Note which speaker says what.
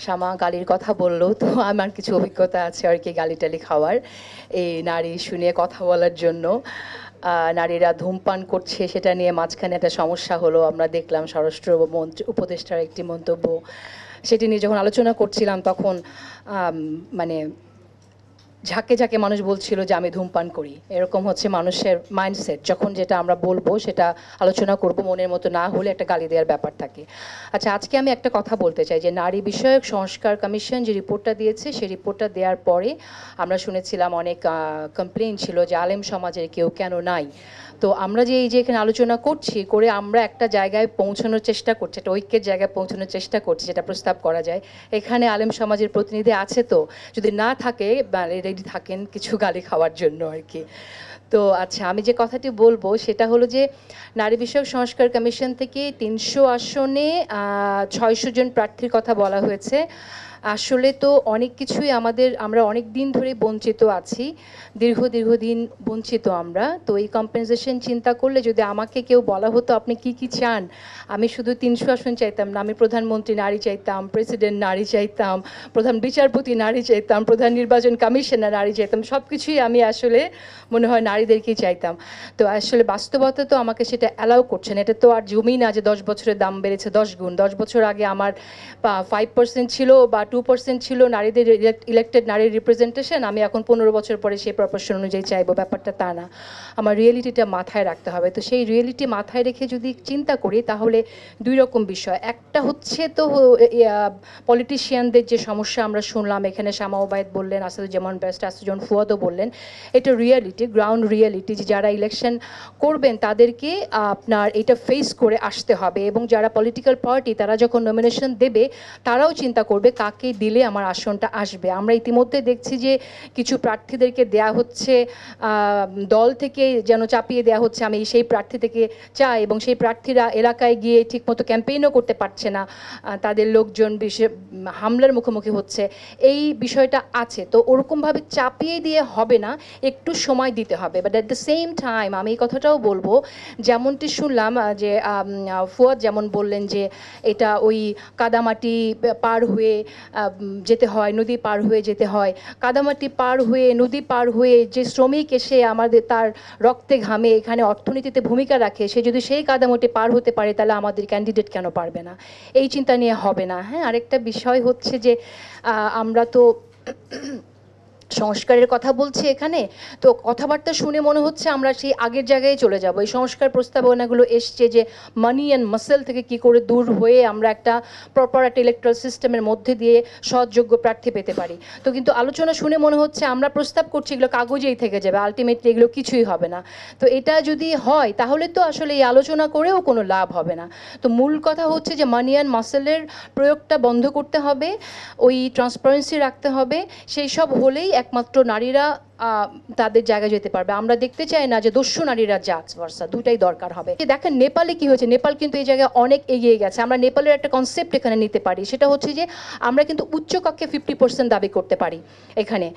Speaker 1: শামা গালির কথা বললো, তো আমার কিছু অভিজ্ঞতা আছে আর কি গালি টালি খাওয়ার, এই নারী শুনিয়ে কথা বলার জন্য। নারীরা ধূমপান করছে সেটা নিয়ে মাঝখানে একটা সমস্যা হলো, আমরা দেখলাম স্বরাষ্ট্র মন্ত্রী উপদেষ্টার একটি মন্তব্য, সেটি নিয়ে যখন আলোচনা করছিলাম তখন মানে ঝাঁকে ঝাঁকে মানুষ বলছিল যে আমি ধূমপান করি। এরকম হচ্ছে মানুষের মাইন্ডসেট, যখন যেটা আমরা বলবো সেটা আলোচনা করব, মনের মতো না হলে একটা গালি দেওয়ার ব্যাপার থাকে। আচ্ছা, আজকে আমি একটা কথা বলতে চাই যে নারী বিষয়ক সংস্কার কমিশন যে রিপোর্টটা দিয়েছে, সেই রিপোর্টটা দেওয়ার পরে আমরা শুনেছিলাম অনেক কমপ্লেইন ছিল যে আলেম সমাজের কেউ কেন নাই। তো আমরা যে এই যে এখানে আলোচনা করছি করে আমরা একটা জায়গায় পৌঁছানোর চেষ্টা করছি, একটা ঐক্যের জায়গায় পৌঁছানোর চেষ্টা করছি, যেটা প্রস্তাব করা যায়। এখানে আলেম সমাজের প্রতিনিধি আছে, তো যদি না থাকে রেডি থাকেন কিছু গালি খাওয়ার জন্য আর কি। তো আচ্ছা, আমি যে কথাটি বলবো সেটা হলো যে নারী বিষয়ক সংস্কার কমিশন থেকে 300 আসনে 600 জন প্রার্থীর কথা বলা হয়েছে। আসলে তো অনেক কিছুই আমরা অনেক দিন ধরে বঞ্চিত আছি, দীর্ঘদিন বঞ্চিত আমরা। তো এই কম্পেনসেশন চিন্তা করলে যদি আমাকে কেউ বলা হতো আপনি কি কি চান, আমি শুধু 300 আসন চাইতাম না, আমি প্রধানমন্ত্রী নারী চাইতাম, প্রেসিডেন্ট নারী চাইতাম, প্রধান বিচারপতি নারী চাইতাম, প্রধান নির্বাচন কমিশনার নারী চাইতাম, সব কিছুই আমি আসলে মনে হয় নারীদেরকেই চাইতাম। তো আসলে বাস্তবতা তো আমাকে সেটা অ্যালাউ করছে না। এটা তো আর জমি না যে 10 বছরের দাম বেড়েছে 10 গুণ। 10 বছর আগে আমার 5% ছিল বা 2% ছিল নারীদের ইলেক্টেড নারীর রিপ্রেজেন্টেশন, আমি এখন 15 বছর পরে সেই প্রপোর্শন অনুযায়ী চাইবো, ব্যাপারটা তা না। আমার রিয়েলিটিটা মাথায় রাখতে হবে। তো সেই রিয়েলিটি মাথায় রেখে যদি চিন্তা করি তাহলে দুই রকম বিষয়। একটা হচ্ছে তো পলিটিশিয়ানদের যে সমস্যা আমরা শুনলাম এখানে, শামা ওবায়েদ বললেন, আসাদুজ্জামান ব্যারিস্টার আসাদুজ্জামান ফুয়াদও বললেন, এটা রিয়েলিটি, গ্রাউন্ড রিয়েলিটি, যে যারা ইলেকশন করবেন তাদেরকে আপনার এটা ফেস করে আসতে হবে। এবং যারা পলিটিক্যাল পার্টি তারা যখন নমিনেশন দেবে তারাও চিন্তা করবে কাকে দিলে আমার আসনটা আসবে। আমরা ইতিমধ্যে দেখছি যে কিছু প্রার্থীদেরকে দেয়া হচ্ছে দল থেকে যেন চাপিয়ে দেওয়া হচ্ছে আমি সেই প্রার্থী থেকে চাই, এবং সেই প্রার্থীরা এলাকায় গিয়ে ঠিকমতো ক্যাম্পেইনও করতে পারছে না, তাদের লোকজন হামলার মুখোমুখি হচ্ছে, এই বিষয়টা আছে। তো ওরকমভাবে চাপিয়ে দিয়ে হবে না, একটু সময় দিতে হবে। But at the same time আমি এই কথাটাও বলবো, যেমনটি শুনলাম যে ফুয়াদ যেমন বললেন যে এটা ওই কাদামাটি পার হয়ে যেতে হয়, নদী পার হয়ে যেতে হয়, কাদামাটি পার হয়ে নদী পার হয়ে যে শ্রমিক এসে আমাদের তার রক্তে ঘামে এখানে অর্থনীতিতে ভূমিকা রাখে, সে যদি সেই কাদামাটি পার হতে পারে তাহলে আমাদের ক্যান্ডিডেট কেন পারবে না? এই চিন্তা নিয়ে হবে না। হ্যাঁ, আরেকটা বিষয় হচ্ছে যে আমরা তো সংস্কারের কথা বলছি এখানে, তো কথাবার্তা শুনে মনে হচ্ছে আমরা সেই আগের জায়গায় চলে যাব। এই সংস্কার প্রস্তাবনাগুলো এসছে যে মানি অ্যান্ড মাসেল থেকে কি করে দূর হয়ে আমরা একটা প্রপার একটা ইলেকট্রাল সিস্টেমের মধ্যে দিয়ে সৎযোগ্য প্রার্থী পেতে পারি। তো কিন্তু আলোচনা শুনে মনে হচ্ছে আমরা প্রস্তাব করছি এগুলো কাগজেই থেকে যাবে, আলটিমেটলি এগুলো কিছুই হবে না। তো এটা যদি হয় তাহলে তো আসলে এই আলোচনা করেও কোনো লাভ হবে না। তো মূল কথা হচ্ছে যে মানি অ্যান্ড মাসেলের প্রয়োগটা বন্ধ করতে হবে, ওই ট্রান্সপারেন্সি রাখতে হবে, সেই সব হলেই একমাত্র নারীরা তাদের জায়গায় যেতে পারবে। আমরা দেখতে চাই না যে দস্যু নারীরা যাক, ভার্সা, দুটাই দরকার হবে। দেখেন নেপালে কি হয়েছে, নেপাল কিন্তু এই জায়গায় অনেক এগিয়ে গেছে। আমরা নেপালের একটা কনসেপ্ট এখানে নিতে পারি, সেটা হচ্ছে যে আমরা কিন্তু উচ্চ কক্ষে 50% দাবি করতে পারি এখানে।